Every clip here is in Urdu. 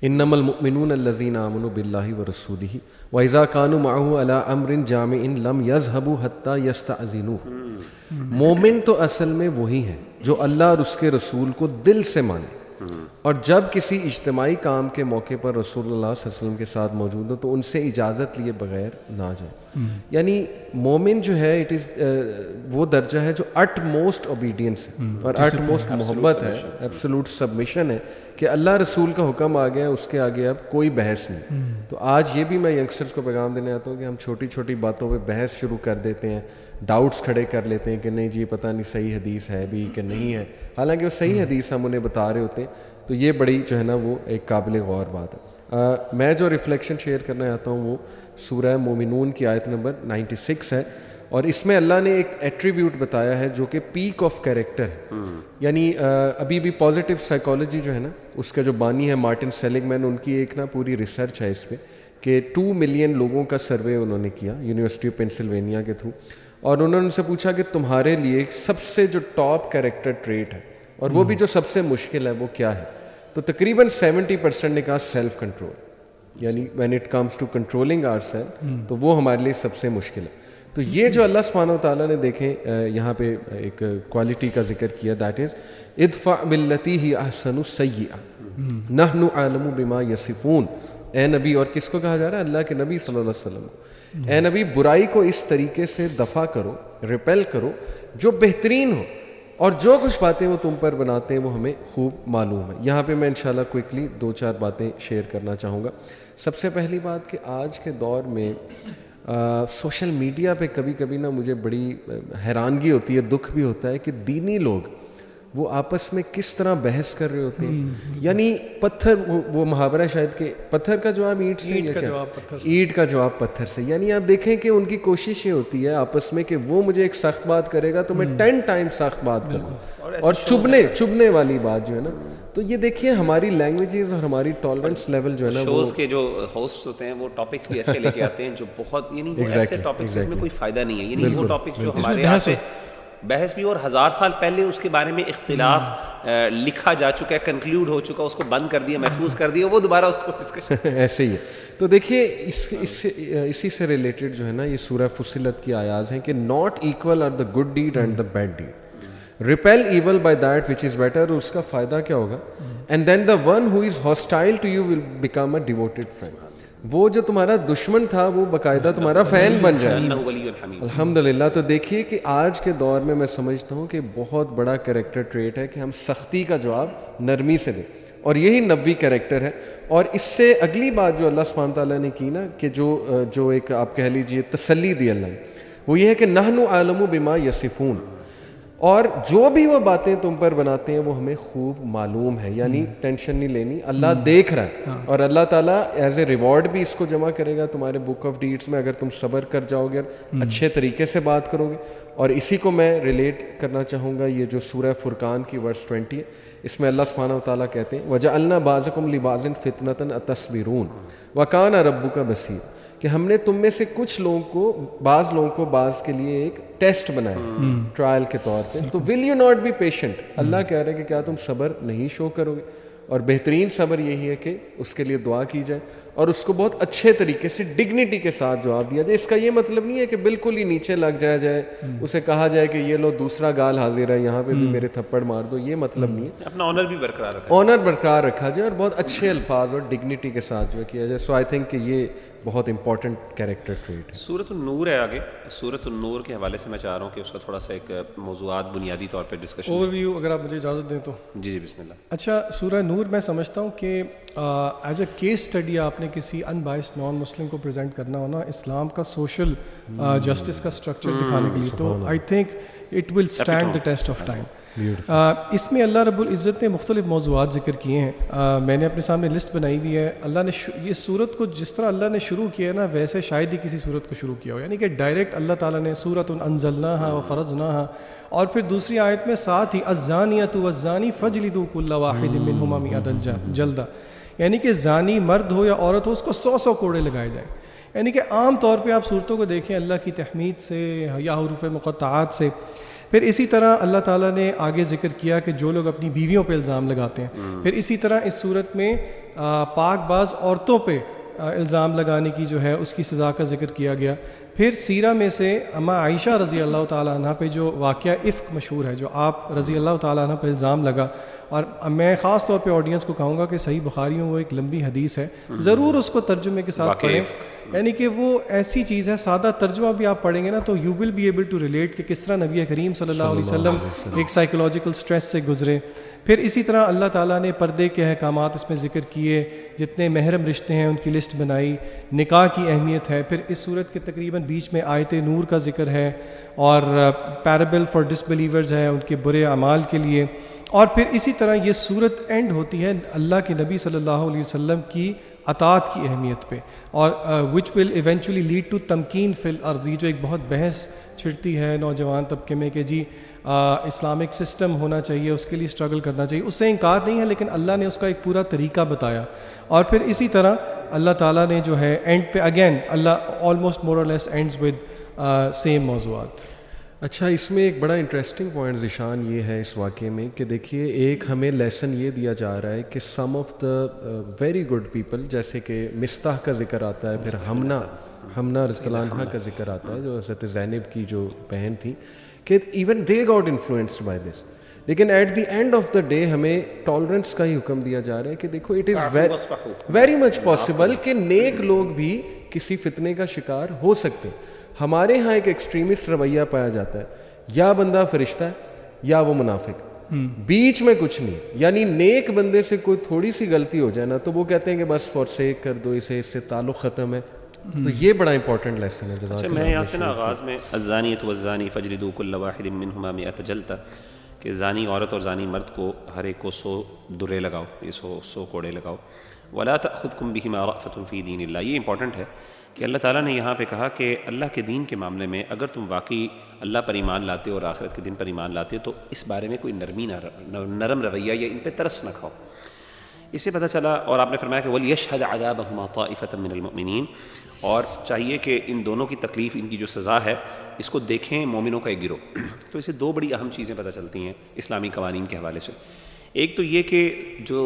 انما المؤمنون الذین آمنوا باللہ ورسولہ واذا كانوا معه علی امر جامع لم يذهبوا حتى يستأذنوه. مومن تو اصل میں وہی ہیں جو اللہ اور اس کے رسول کو دل سے مانے اور جب کسی اجتماعی کام کے موقع پر رسول اللہ صلی اللہ علیہ وسلم کے ساتھ موجود ہو تو ان سے اجازت لیے بغیر نہ جائیں. یعنی مومن جو ہے اٹ از وہ درجہ ہے جو اٹ موسٹ اوبیڈینس ہے اور اٹ موسٹ محبت ہے, ایبسولوٹ سبمیشن ہے کہ اللہ رسول کا حکم آ گیا, اس کے آگے اب کوئی بحث نہیں. تو آج یہ بھی میں ینگسٹرز کو پیغام دینے آتا ہوں کہ ہم چھوٹی چھوٹی باتوں پہ بحث شروع کر دیتے ہیں, ڈاؤٹس کھڑے کر لیتے ہیں کہ نہیں جی پتہ نہیں صحیح حدیث ہے بھی کہ نہیں ہے, حالانکہ وہ صحیح حدیث ہم انہیں بتا رہے ہوتے ہیں. تو یہ بڑی جو ہے نا وہ ایک قابل غور بات ہے. میں جو ریفلیکشن شیئر کرنا چاہتا ہوں وہ سورہ مومنون کی آیت نمبر 96 ہے, اور اس میں اللہ نے ایک ایٹریبیوٹ بتایا ہے جو کہ پیک آف کیریکٹر ہے. یعنی ابھی بھی پازیٹیو سائیکالوجی جو ہے نا اس کا جو بانی ہے مارٹن سیلگ مین, ان کی ایک نا پوری ریسرچ ہے اس پہ کہ 2 ملین لوگوں کا سروے انہوں نے کیا یونیورسٹی آف پینسلوینیا کے تھرو, اور انہوں نے ان سے پوچھا کہ تمہارے لیے سب سے جو ٹاپ کیریکٹر ٹریٹ ہے اور وہ بھی جو سب سے مشکل ہے وہ کیا ہے, تو تقریباً 70% نے کہا سیلف کنٹرول. یعنی when it comes to controlling our self تو وہ ہمارے لیے سب سے مشکل ہے. تو یہ جو اللہ سبحانہ وتعالیٰ نے دیکھیں یہاں پہ ایک کوالٹی کا ذکر کیا, دیٹ از ادفع باللتی ہی احسن السیئۃ نحن اعلم بما یصفون. اے نبی, اور کس کو کہا جا رہا ہے؟ اللہ کے نبی صلی اللہ علیہ وسلم. اے نبی برائی کو اس طریقے سے دفع کرو, ریپیل کرو جو بہترین ہو, اور جو کچھ باتیں وہ تم پر بناتے ہیں وہ ہمیں خوب معلوم ہے. یہاں پہ میں انشاءاللہ کوئکلی 2-4 باتیں شیئر کرنا چاہوں گا. سب سے پہلی بات کہ آج کے دور میں سوشل میڈیا پہ کبھی کبھی نا مجھے بڑی حیرانگی ہوتی ہے, دکھ بھی ہوتا ہے کہ دینی لوگ وہ آپس میں کس طرح بحث کر رہے ہوتے ہیں. یعنی پتھر, وہ محاورہ شاید کہ پتھر کا جواب اینٹ سے, اینٹ کا جواب پتھر سے. یعنی آپ دیکھیں کہ ان کی کوشش یہ ہوتی ہے آپس میں کہ وہ مجھے ایک سخت بات کرے گا تو میں 10 ٹائم سخت بات کروں, اور چبنے والی بات جو ہے نا. تو یہ دیکھیے ہماری لینگویجز اور ہماری ٹالرنس لیول جو ہے نا, شوز کے جو ہوسٹ ہوتے ہیں وہ ٹاپکس بھی ایسے لے کے آتے ہیں جو بہت, یعنی ایسے ٹاپکس جس میں کوئی فائدہ نہیں ہے. یعنی وہ ٹاپکس جو ہمارے یہاں سے بحث بھی, اور 1000 سال پہلے اس کے بارے میں اختلاف لکھا جا چکا ہے, کنکلیوڈ ہو چکا, اس کو بند کر دیا, محفوظ کر دیا, وہ دوبارہ اس کو ڈسکشن ایسے ہی ہے. تو دیکھیے اسی سے ریلیٹڈ جو ہے نا یہ سورہ فصلت کی آیات ہیں کہ not equal are the good deed and the bad deed, repel evil by that which is better. اس کا فائدہ کیا ہوگا؟ And then the one who is hostile to you will become a devoted friend. وہ جو تمہارا دشمن تھا وہ باقاعدہ تمہارا فین بن جائے. الحمدللہ. تو دیکھیے کہ آج کے دور میں سمجھتا ہوں کہ بہت بڑا کریکٹر ٹریٹ ہے کہ ہم سختی کا جواب نرمی سے دیں, اور یہی نبوی کریکٹر ہے. اور اس سے اگلی بات جو اللہ سبحانہ تعالیٰ نے کی نا کہ جو ایک آپ کہہ لیجئے تسلی دی اللہ نے, وہ یہ ہے کہ نحن اعلم بما یصفون, اور جو بھی وہ باتیں تم پر بناتے ہیں وہ ہمیں خوب معلوم ہے. یعنی ٹینشن نہیں لینی, اللہ دیکھ رہا ہے, اور اللہ تعالیٰ ایز اے ریوارڈ بھی اس کو جمع کرے گا تمہارے بک آف ڈیڈس میں اگر تم صبر کر جاؤ گے, اچھے طریقے سے بات کرو گے. اور اسی کو میں ریلیٹ کرنا چاہوں گا یہ جو سورہ فرقان کی ورس 20 ہے, اس میں اللہ سبحانہ وتعالیٰ کہتے ہیں وَجَعَلْنَا بَعْضَكُمْ لِبَعْضٍ فِتْنَةً أَتَصْبِرُونَ وَكَانَ رَبُّكَ بَصِيرًا, کہ ہم نے تم میں سے کچھ لوگوں کو, بعض لوگوں کو بعض کے لیے ایک ٹیسٹ بنایا ٹرائل کے طور پہ. تو will you not be patient, اللہ کہہ رہے ہیں کہ کیا تم صبر نہیں شو کرو گے؟ اور بہترین صبر یہی ہے کہ اس کے لیے دعا کی جائے اور اس کو بہت اچھے طریقے سے ڈگنیٹی کے ساتھ جواب دیا جائے. اس کا یہ مطلب نہیں ہے کہ بالکل ہی نیچے لگ جائے, اسے کہا جائے کہ یہ لو دوسرا گال حاضر ہے, یہاں پہ بھی میرے تھپڑ مار دو. یہ مطلب نہیں ہے, اپنا آنر بھی برقرار رکھا جائے اور بہت اچھے الفاظ اور ڈگنیٹی کے ساتھ جو کیا جائے. سو آئی تھنک کہ یہ بہت امپورٹنٹ کیریکٹر ٹریٹ ہے. سورۃ النور ہے آگے. سورۃ النور کے حوالے سے میں چاہ رہا ہوں کہ اس کا تھوڑا سا ایک موضوعات بنیادی طور پہ ڈسکشن, اوور ویو اگر آپ مجھے اجازت دیں تو. جی بسم اللہ. اچھا, سورہ نور میں سمجھتا ہوں کہ ایز اے کیس اسٹڈی آپ نے کسی ان بائسڈ نان مسلم کو پریزنٹ کرنا ہونا اسلام کا سوشل جسٹس کا اسٹرکچر دکھانے کے لیے, تو I think it will stand the test of time. اس میں اللہ رب العزت نے مختلف موضوعات ذکر کیے ہیں. میں نے اپنے سامنے لسٹ بنائی ہوئی ہے. اللہ نے یہ سورت کو جس طرح اللہ نے شروع کیا ہے نا, ویسے شاید ہی کسی سورت کو شروع کیا ہو. یعنی کہ ڈائریکٹ اللہ تعالیٰ نے سورۃ انزلناہا وفرضناہا, اور پھر دوسری آیت میں ساتھ ہی الزانیۃ والزانی فاجلدوا کل واحد منہما مئۃ جلدہ, یعنی کہ زانی مرد ہو یا عورت ہو اس کو 100 کوڑے لگائے جائیں. یعنی کہ عام طور پہ آپ صورتوں کو دیکھیں اللہ کی تحمید سے یا حروف مقطعات سے, پھر اسی طرح اللہ تعالیٰ نے آگے ذکر کیا کہ جو لوگ اپنی بیویوں پہ الزام لگاتے ہیں، پھر اسی طرح اس صورت میں پاک باز عورتوں پہ الزام لگانے کی جو ہے اس کی سزا کا ذکر کیا گیا. پھر سیرہ میں سے اماں عائشہ رضی اللہ تعالیٰ عنہ پہ جو واقعہ افک مشہور ہے، جو آپ رضی اللہ تعالیٰ عنہ پہ الزام لگا، اور میں خاص طور پہ آڈینس کو کہوں گا کہ صحیح بخاری میں وہ ایک لمبی حدیث ہے، ضرور اس کو ترجمے کے ساتھ پڑھیں. یعنی کہ وہ ایسی چیز ہے، سادہ ترجمہ بھی آپ پڑھیں گے نا تو you will be able to relate کہ کس طرح نبی کریم صلی اللہ علیہ وسلم ایک سائیکولوجیکل سٹریس سے گزرے. پھر اسی طرح اللہ تعالیٰ نے پردے کے احکامات اس میں ذکر کیے، جتنے محرم رشتے ہیں ان کی لسٹ بنائی، نکاح کی اہمیت ہے. پھر اس صورت کے تقریباً بیچ میں آیت نور کا ذکر ہے، اور پیرابل فار ڈس بلیورز ہے ان کے برے اعمال کے لیے. اور پھر اسی طرح یہ صورت اینڈ ہوتی ہے اللہ کے نبی صلی اللہ علیہ وسلم کی اطاعت کی اہمیت پہ، اور وچ ول ایونچولی لیڈ ٹو تمکین فی الارض. جو ایک بہت بحث چھڑتی ہے نوجوان طبقے میں کہ جی اسلامک سسٹم ہونا چاہیے، اس کے لیے اسٹرگل کرنا چاہیے، اس سے انکار نہیں ہے، لیکن اللہ نے اس کا ایک پورا طریقہ بتایا. اور پھر اسی طرح اللہ تعالیٰ نے جو ہے اینڈ پہ اگین اللہ آلموسٹ مور اور لیس اینڈز ود سیم موضوعات. اچھا، اس میں ایک بڑا انٹرسٹنگ پوائنٹ ذیشان یہ ہے اس واقعے میں کہ دیکھیے ایک ہمیں لیسن یہ دیا جا رہا ہے کہ some of the very good people, جیسے کہ مستح کا ذکر آتا ہے، پھر ہمنا رضی اللہ عنہا کا ذکر آتا ہے جو حضرت زینب کی جو بہن تھی، کہ even they got influenced by this. لیکن at the end of the day ہمیں ٹالرنس کا ہی حکم دیا جا رہا ہے کہ دیکھو it is very much possible کہ نیک لوگ بھی کسی فتنے کا شکار ہو سکتے ہیں. ہمارے ہاں ایک ایکسٹریمسٹ رویہ پایا جاتا ہے، یا بندہ فرشتہ ہے یا وہ منافق، بیچ میں کچھ نہیں. یعنی نیک بندے سے کوئی تھوڑی سی غلطی ہو جائے نا تو وہ کہتے ہیں کہ بس فورسیک کر دو اسے، اس سے تعلق ختم ہے. تو یہ بڑا امپورٹنٹ لیسن ہے. اچھا، میں یہاں سے نا آغاز میں الزانیۃ والزانی فاجلدوا کل واحد منہما 100 جلدہ، کہ زانی عورت اور زانی مرد کو ہر ایک کو 100 درے لگاؤ، یہ 100 کوڑے لگاؤ. ولا تأخذکم بہما رأفۃ فی دین اللہ. یہ امپورٹنٹ ہے کہ اللہ تعالیٰ نے یہاں پہ کہا کہ اللہ کے دین کے معاملے میں اگر تم واقعی اللہ پر ایمان لاتے ہو اور آخرت کے دن پر ایمان لاتے ہو تو اس بارے میں کوئی نرم رویہ یا ان پہ ترس نہ کھاؤ. اس سے پتہ چلا، اور آپ نے فرمایا کہ وَلْيَشْهَدْ عَذَابَهُمَا طَائِفَةٌ مِّنَ الْمُؤْمِنِينَ، اور چاہیے کہ ان دونوں کی تکلیف، ان کی جو سزا ہے اس کو دیکھیں مومنوں کا ایک گروہ. تو اسے دو بڑی اہم چیزیں پتہ چلتی ہیں اسلامی قوانین کے حوالے سے. ایک تو یہ کہ جو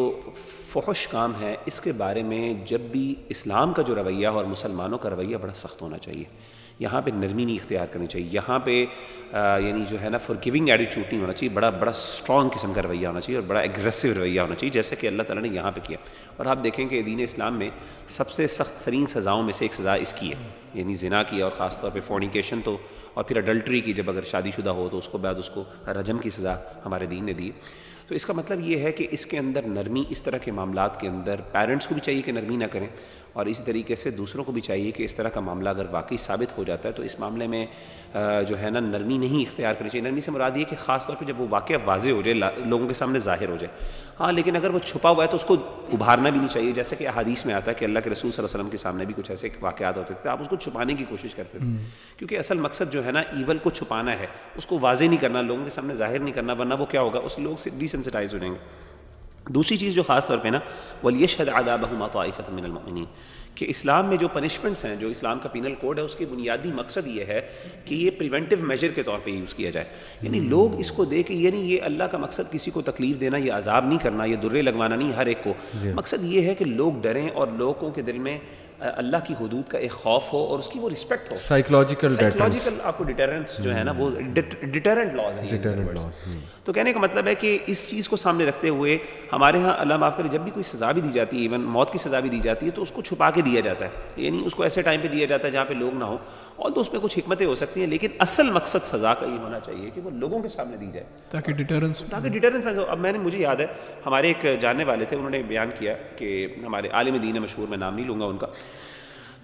فحش کام ہے اس کے بارے میں جب بھی اسلام کا جو رویہ اور مسلمانوں کا رویہ بڑا سخت ہونا چاہیے. یہاں پہ نرمی نہیں اختیار کرنی چاہیے، یہاں پہ یعنی جو ہے نا فارگیونگ ایٹیٹیوڈ نہیں ہونا چاہیے، بڑا اسٹرانگ قسم کا رویہ ہونا چاہیے اور بڑا ایگریسو رویہ ہونا چاہیے، جیسے کہ اللہ تعالیٰ نے یہاں پہ کیا. اور آپ دیکھیں کہ دین اسلام میں سب سے سخت ترین سزاؤں میں سے ایک سزا اس کی ہے، یعنی زنا کی، اور خاص طور پہ فورنیکیشن تو، اور پھر اڈلٹری کی، جب اگر شادی شدہ ہو تو اس کو بعد اس کو رجم کی سزا ہمارے دین نے دی. تو اس کا مطلب یہ ہے کہ اس کے اندر نرمی، اس طرح کے معاملات کے اندر پیرنٹس کو بھی چاہیے کہ نرمی نہ کریں، اور اسی طریقے سے دوسروں کو بھی چاہیے کہ اس طرح کا معاملہ اگر واقعی ثابت ہو جاتا ہے تو اس معاملے میں جو ہے نا نرمی نہیں اختیار کرنی چاہیے. نرمی سے مراد یہ کہ خاص طور پہ جب وہ واقعہ واضح ہو جائے، لوگوں کے سامنے ظاہر ہو جائے. ہاں، لیکن اگر وہ چھپا ہوا ہے تو اس کو ابھارنا بھی نہیں چاہیے، جیسے کہ احادیث میں آتا ہے کہ اللہ کے رسول صلی اللہ علیہ وسلم کے سامنے بھی کچھ ایسے واقعات ہوتے تھے، آپ اس کو چھپانے کی کوشش کرتے تھے، کیونکہ اصل مقصد جو ہے نا ایول کو چھپانا ہے، اس کو واضح نہیں کرنا، لوگوں کے سامنے ظاہر نہیں کرنا، ورنہ وہ کیا ہوگا، اس لوگ سے ڈیسنسٹائز ہو جائیں گے. دوسری چیز جو خاص طور پہ نا وَلْيَشْهَدْ عَذَابَهُمَا طَائِفَةٌ مِّنَ الْمُؤْمِنِينَ، کہ اسلام میں جو پنشمنٹس ہیں، جو اسلام کا پینل کوڈ ہے، اس کی بنیادی مقصد یہ ہے کہ یہ پریونٹیو میجر کے طور پہ یوز کیا جائے. یعنی لوگ اس کو دیکھ، یعنی یہ اللہ کا مقصد کسی کو تکلیف دینا، یہ عذاب نہیں کرنا، یہ درے لگوانا نہیں ہر ایک کو. مقصد یہ ہے کہ لوگ ڈریں اور لوگوں کے دل میں اللہ کی حدود کا ایک خوف ہو اور اس کی وہ رسپیکٹ ہو. سائیکولوجیکل آپ کو ڈیٹرنس جو ہے نا، وہ ڈیٹرنٹ لاز ہیں. تو کہنے کا مطلب ہے کہ اس چیز کو سامنے رکھتے ہوئے ہمارے ہاں اللہ معاف کرے جب بھی کوئی سزا بھی دی جاتی ہے، ایون موت کی سزا بھی دی جاتی ہے، تو اس کو چھپا کے دیا جاتا ہے، یعنی اس کو ایسے ٹائم پہ دیا جاتا ہے جہاں پہ لوگ نہ ہوں. اور تو اس میں کچھ حکمتیں ہو سکتی ہیں، لیکن اصل مقصد سزا کا یہ ہونا چاہیے کہ وہ لوگوں کے سامنے دی جائے تاکہ ڈیٹرنس. اب میں نے، مجھے یاد ہے ہمارے ایک جاننے والے تھے، انہوں نے بیان کیا کہ ہمارے عالم دین مشہور، میں نام نہیں لوں گا ان کا،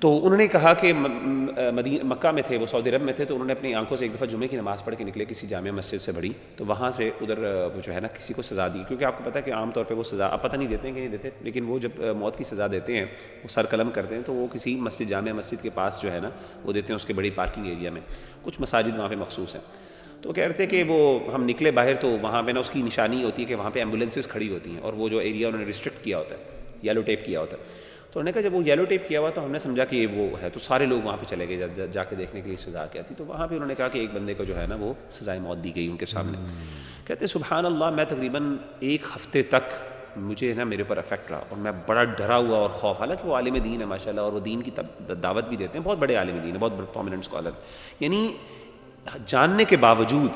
تو انہوں نے کہا کہ مکہ میں تھے، وہ سعودی عرب میں تھے، تو انہوں نے اپنی آنکھوں سے ایک دفعہ جمعے کی نماز پڑھ کے نکلے کسی جامع مسجد سے بڑی، تو وہاں سے ادھر وہ جو ہے نا کسی کو سزا دی. کیونکہ آپ کو پتہ ہے کہ عام طور پہ وہ سزا آپ پتہ نہیں دیتے ہیں کہ نہیں دیتے، لیکن وہ جب موت کی سزا دیتے ہیں، وہ سر قلم کرتے ہیں، تو وہ کسی مسجد، جامع مسجد کے پاس جو ہے نا وہ دیتے ہیں، اس کے بڑی پارکنگ ایریا میں. کچھ مساجد وہاں پہ مخصوص ہیں. تو کہہ رہے تھے کہ وہ ہم نکلے باہر، تو وہاں پہ نا اس کی نشانی ہوتی ہے کہ وہاں پہ ایمبولینسز کھڑی ہوتی ہیں، اور وہ جو ایریا انہوں نے ریسٹرکٹ کیا ہوتا ہے، یلو ٹیپ کیا ہوتا ہے. تو انہوں نے کہا جب وہ یلو ٹیپ کیا ہوا تو ہم نے سمجھا کہ یہ وہ ہے, تو سارے لوگ وہاں پہ چلے گئے جا کے دیکھنے کے لیے سزا کیا تھی. تو وہاں پہ انہوں نے کہا کہ ایک بندے کو جو ہے نا وہ سزائے موت دی گئی ان کے سامنے. کہتے سبحان اللہ, میں تقریباً 1 ہفتے تک مجھے نا میرے اوپر افیکٹ رہا, اور میں بڑا ڈرا ہوا اور خوف, حالانکہ وہ عالم دین ہے ماشاء اللہ, اور وہ دین کی دعوت بھی دیتے ہیں, بہت بڑے عالم دین ہے, بہت بڑے پرومیننٹ اسکالر. یعنی جاننے کے باوجود,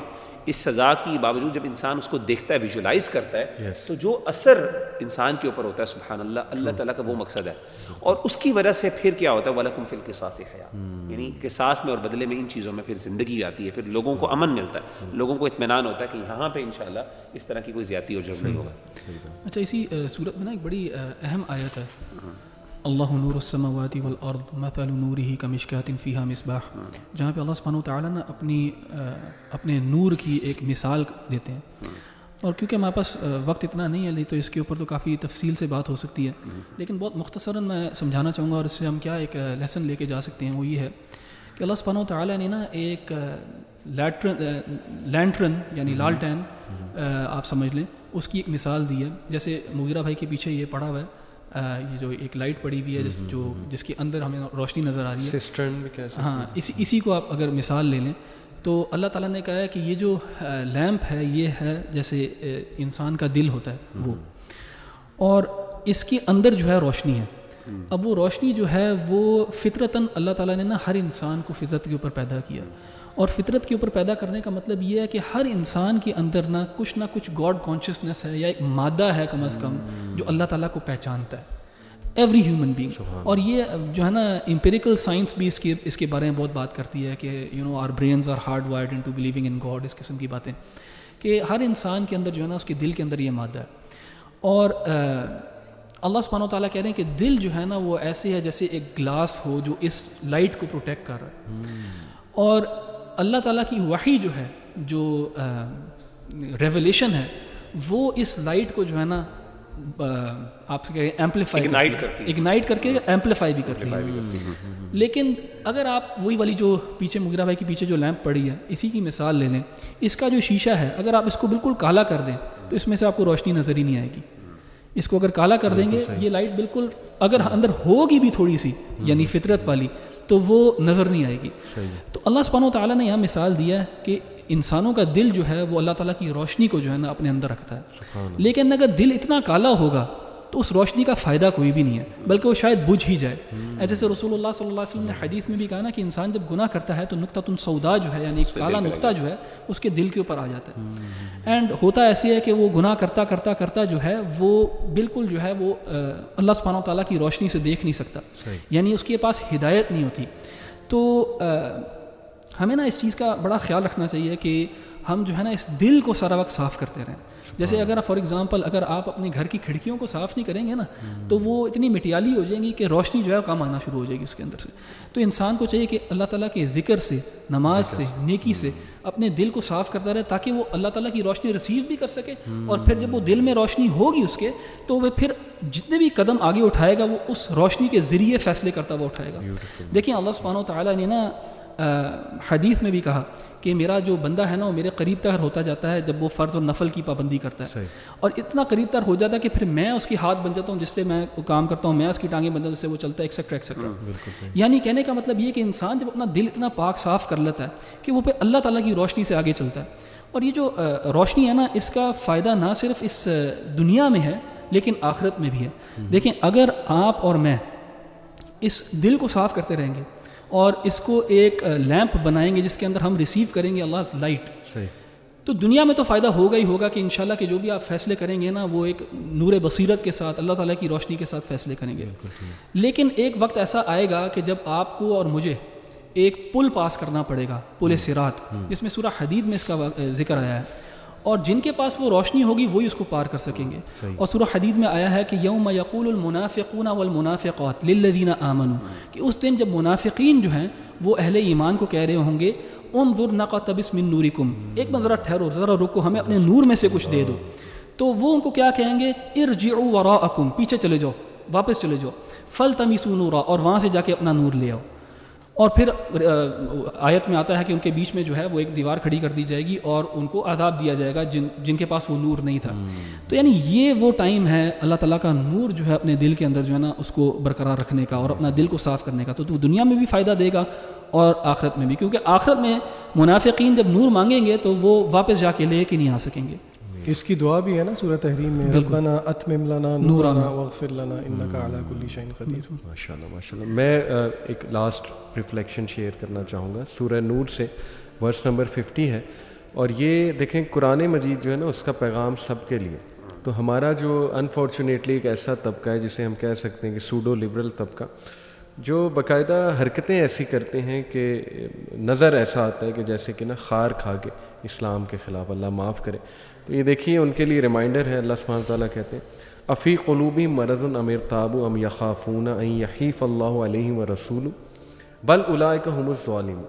اس سزا کی باوجود, جب انسان اس کو دیکھتا ہے, ویژولائز کرتا ہے, تو جو اثر انسان کے اوپر ہوتا ہے سبحان اللہ, اللہ تعالیٰ کا وہ مقصد ہے. اور اس کی وجہ سے پھر کیا ہوتا ہے, وَلَكُمْ فِي الْقِصَاصِ حَيَاةٌ, یعنی قصاص میں اور بدلے میں ان چیزوں میں پھر زندگی آتی ہے, پھر لوگوں کو امن ملتا ہے, لوگوں کو اطمینان ہوتا ہے کہ یہاں پہ انشاءاللہ اس طرح کی کوئی زیادتی اور جرم نہیں ہوگا. اچھا, اسی صورت میں نا ایک بڑی اہم آیت ہے, اللہ نور السماوات والارض مثل نورہ کمشکاۃ فیہا مصباح, جہاں پہ اللہ سبحانہ وتعالیٰ نا اپنے نور کی ایک مثال دیتے ہیں. اور کیونکہ ہمارے پاس وقت اتنا نہیں ہے تو اس کے اوپر تو کافی تفصیل سے بات ہو سکتی ہے, لیکن بہت مختصراً میں سمجھانا چاہوں گا, اور اس سے ہم کیا ایک لیسن لے کے جا سکتے ہیں. وہ یہ ہے کہ اللہ سبحانہ وتعالیٰ نے نا ایک لینٹرن یعنی لالٹین آپ سمجھ لیں, اس کی ایک مثال دی ہے. جیسے مغیرہ بھائی کے پیچھے یہ پڑا ہوا ہے, یہ جو ایک لائٹ پڑی ہوئی ہے جس کے اندر ہمیں روشنی نظر آ رہی ہے, ہاں اسی کو آپ اگر مثال لے لیں تو اللہ تعالیٰ نے کہا ہے کہ یہ جو لیمپ ہے یہ ہے جیسے انسان کا دل ہوتا ہے وہ, اور اس کے اندر جو ہے روشنی ہے. اب وہ روشنی جو ہے وہ فطرتاً اللہ تعالیٰ نے نا ہر انسان کو فطرت کے اوپر پیدا کیا, اور فطرت کے اوپر پیدا کرنے کا مطلب یہ ہے کہ ہر انسان کے اندر نہ کچھ گاڈ کانشیسنیس ہے, یا ایک مادہ ہے کم از کم جو اللہ تعالیٰ کو پہچانتا ہے, ایوری ہیومن بینگ. اور یہ جو ہے نا امپیریکل سائنس بھی اس کے بارے میں بہت بات کرتی ہے کہ our brains are hard wired into believing in God, اس قسم کی باتیں, کہ ہر انسان کے اندر جو ہے نا اس کے دل کے اندر یہ مادہ ہے. اور اللہ سبحانہ و تعالیٰ کہہ رہے ہیں کہ دل جو ہے نا وہ ایسے ہے جیسے ایک گلاس ہو جو اس لائٹ کو پروٹیکٹ کر رہا ہے. اور اللہ تعالیٰ کی وحی جو ہے, جو ریولیشن ہے, وہ اس لائٹ کو جو ہے نا آپ سے کہیں ایمپلیفائی اگنائٹ کر کے ایمپلیفائی بھی کرتی ہے. لیکن اگر آپ وہی والی جو پیچھے مغیرہ بھائی کے پیچھے جو لیمپ پڑی ہے, اسی کی مثال لے لیں, اس کا جو شیشہ ہے اگر آپ اس کو بالکل کالا کر دیں تو اس میں سے آپ کو روشنی نظر ہی نہیں آئے گی. اس کو اگر کالا کر دیں گے, یہ لائٹ بالکل اگر اندر ہوگی بھی تھوڑی سی یعنی فطرت والی, تو وہ نظر نہیں آئے گی. تو اللہ سبحانہ و تعالیٰ نے یہاں مثال دیا ہے کہ انسانوں کا دل جو ہے وہ اللہ تعالیٰ کی روشنی کو جو ہے نا اپنے اندر رکھتا ہے, لیکن اگر دل اتنا کالا ہوگا تو اس روشنی کا فائدہ کوئی بھی نہیں ہے, بلکہ وہ شاید بجھ ہی جائے. جیسے رسول اللہ صلی اللہ علیہ وسلم نے حدیث میں بھی کہا نا کہ انسان جب گناہ کرتا ہے تو نقطۃ سودا جو ہے یعنی ایک کالا نقطہ جو ہے اس کے دل کے اوپر آ جاتا ہے. اینڈ ہوتا ایسی ہے کہ وہ گناہ کرتا جو ہے وہ بالکل جو ہے وہ اللہ سبحانہ و تعالیٰ کی روشنی سے دیکھ نہیں سکتا, یعنی اس کے پاس ہدایت نہیں ہوتی. تو ہمیں نا اس چیز کا بڑا خیال رکھنا چاہیے کہ ہم جو ہے نا اس دل کو سارا وقت صاف کرتے رہیں. جیسے اگر فار ایگزامپل اگر آپ اپنے گھر کی کھڑکیوں کو صاف نہیں کریں گے نا تو وہ اتنی مٹیالی ہو جائیں گی کہ روشنی جو ہے کم آنا شروع ہو جائے گی اس کے اندر سے. تو انسان کو چاہیے کہ اللہ تعالیٰ کے ذکر سے, نماز سے, نیکی سے اپنے دل کو صاف کرتا رہے, تاکہ وہ اللہ تعالیٰ کی روشنی ریسیو بھی کر سکے, اور پھر جب وہ دل میں روشنی ہوگی اس کے تو وہ پھر جتنے بھی قدم آگے اٹھائے گا وہ اس روشنی کے ذریعے فیصلے کرتا ہوا اٹھائے گا. دیکھیں اللہ سبحانہ و تعالیٰ نے نا حدیث میں بھی کہا کہ میرا جو بندہ ہے نا وہ میرے قریب تر ہوتا جاتا ہے جب وہ فرض اور نفل کی پابندی کرتا ہے, اور اتنا قریب تر ہو جاتا ہے کہ پھر میں اس کی ہاتھ بن جاتا ہوں جس سے میں کام کرتا ہوں, میں اس کی ٹانگیں بن جاتا ہوں جس سے وہ چلتا ہے, ایکسیکٹرا ایکسیکٹرا. یعنی کہنے کا مطلب یہ کہ انسان جب اپنا دل اتنا پاک صاف کر لیتا ہے کہ وہ پھر اللہ تعالیٰ کی روشنی سے آگے چلتا ہے. اور یہ جو روشنی ہے نا اس کا فائدہ نہ صرف اس دنیا میں ہے لیکن آخرت میں بھی ہے. دیکھیں اگر آپ اور میں اس دل کو صاف کرتے رہیں گے اور اس کو ایک لیمپ بنائیں گے جس کے اندر ہم ریسیو کریں گے اللہ لائٹ, تو دنیا میں تو فائدہ ہوگا ہی ہوگا کہ انشاءاللہ کہ جو بھی آپ فیصلے کریں گے نا وہ ایک نور بصیرت کے ساتھ اللہ تعالیٰ کی روشنی کے ساتھ فیصلے کریں گے. لیکن ایک وقت ایسا آئے گا کہ جب آپ کو اور مجھے ایک پل پاس کرنا پڑے گا, پل صراط, جس میں سورہ حدید میں اس کا ذکر آیا ہے, اور جن کے پاس وہ روشنی ہوگی وہی اس کو پار کر سکیں گے. اور سورہ حدید میں آیا ہے کہ یوم یقول المنافقون والمنافقات للذین آمنوا, کہ اس دن جب منافقین جو ہیں وہ اہل ایمان کو کہہ رہے ہوں گے انظر نقتبس من نورکم, ایک من ذرا ٹھہرو, ذرا رکو, ہمیں اپنے نور میں سے کچھ دے دو. تو وہ ان کو کیا کہیں گے, ارجعوا وراءکم, پیچھے چلے جاؤ, واپس چلے جاؤ, فالتمسوا نورا, اور وہاں سے جا کے اپنا نور لے آؤ. اور پھر آیت میں آتا ہے کہ ان کے بیچ میں جو ہے وہ ایک دیوار کھڑی کر دی جائے گی اور ان کو عذاب دیا جائے گا جن کے پاس وہ نور نہیں تھا. تو یعنی یہ وہ ٹائم ہے اللہ تعالیٰ کا نور جو ہے اپنے دل کے اندر جو ہے نا اس کو برقرار رکھنے کا اور اپنا دل کو صاف کرنے کا. تو دنیا میں بھی فائدہ دے گا اور آخرت میں بھی, کیونکہ آخرت میں منافقین جب نور مانگیں گے تو وہ واپس جا کے لے کے نہیں آ سکیں گے. اس کی دعا بھی ہے نا سورہ تحریم میں, ربنا اتمم لنا نورنا واغفر لنا انک علی کل شیء قدیر. ماشاءاللہ ماشاءاللہ. میں ایک لاسٹ ریفلیکشن شیئر کرنا چاہوں گا سورہ نور سے, ورس نمبر 50 ہے, اور یہ دیکھیں قرآن مجید جو ہے نا اس کا پیغام سب کے لیے. تو ہمارا جو انفارچونیٹلی ایک ایسا طبقہ ہے جسے ہم کہہ سکتے ہیں کہ سوڈو لبرل طبقہ, جو باقاعدہ حرکتیں ایسی کرتے ہیں کہ نظر ایسا آتا ہے کہ جیسے کہ نا خار کھا کے اسلام کے خلاف, اللہ معاف کرے. تو یہ دیکھیے ان کے لیے ریمائنڈر ہے, اللہ سبحانہ تعالیٰ کہتے ہیں افی قلوبہم مرض ام ارتابوا ام یخافون ان یحیف اللہ علیہم ورسولہ بل اولئک هم الظالمون.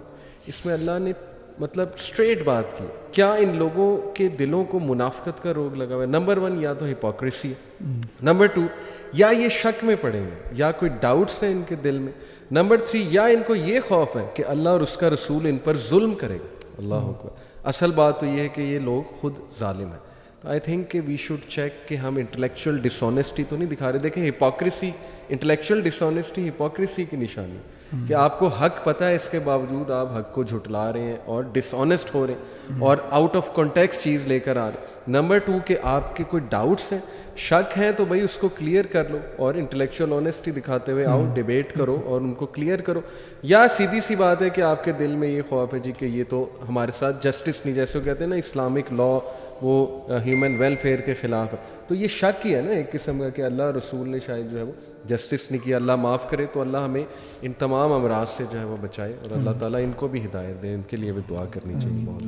اس میں اللہ نے مطلب اسٹریٹ بات کی, کیا ان لوگوں کے دلوں کو منافقت کا روگ لگا ہوا ہے؟ نمبر 1 یا تو ہپوکریسی ہے, نمبر 2 یا یہ شک میں پڑیں گے, یا کوئی ڈاؤٹس ہیں ان کے دل میں, نمبر 3 یا ان کو یہ خوف ہے کہ اللہ اور اس کا رسول ان پر ظلم کرے گا. اللہ اکبر. اصل بات تو یہ ہے کہ یہ لوگ خود ظالم ہیں. تو آئی تھنک کہ وی شوڈ چیک کہ ہم انٹلیکچوئل ڈس آنیسٹی تو نہیں دکھا رہے. دیکھیں ہپوکریسی, انٹلیکچوئل ڈس آنیسٹی ہپوکریسی کی نشانی کہ آپ کو حق پتہ ہے, اس کے باوجود آپ حق کو جھٹلا رہے ہیں اور ڈس آنیسٹ ہو رہے ہیں اور آؤٹ آف کانٹیکسٹ چیز لے کر آ رہے ہیں. نمبر 2 کہ آپ کے کوئی ڈاؤٹس ہیں, شک ہیں, تو بھائی اس کو کلیئر کر لو اور انٹلیکچوئل آنیسٹی دکھاتے ہوئے آؤ ڈیبیٹ کرو اور ان کو کلیئر کرو. یا سیدھی سی بات ہے کہ آپ کے دل میں یہ خوف ہے جی کہ یہ تو ہمارے ساتھ جسٹس نہیں, جیسے وہ کہتے ہیں نا اسلامک لا وہ ہیومن ویلفیئر کے خلاف ہے. تو یہ شک ہی ہے نا ایک قسم کا کہ اللہ رسول نے شاید جو ہے وہ جسٹس نہیں کیا, اللہ معاف کرے. تو اللہ ہمیں ان تمام امراض سے جو ہے وہ بچائے اور اللہ تعالیٰ ان کو بھی ہدایت دے, ان کے لیے بھی دعا کرنی چاہیے. بہت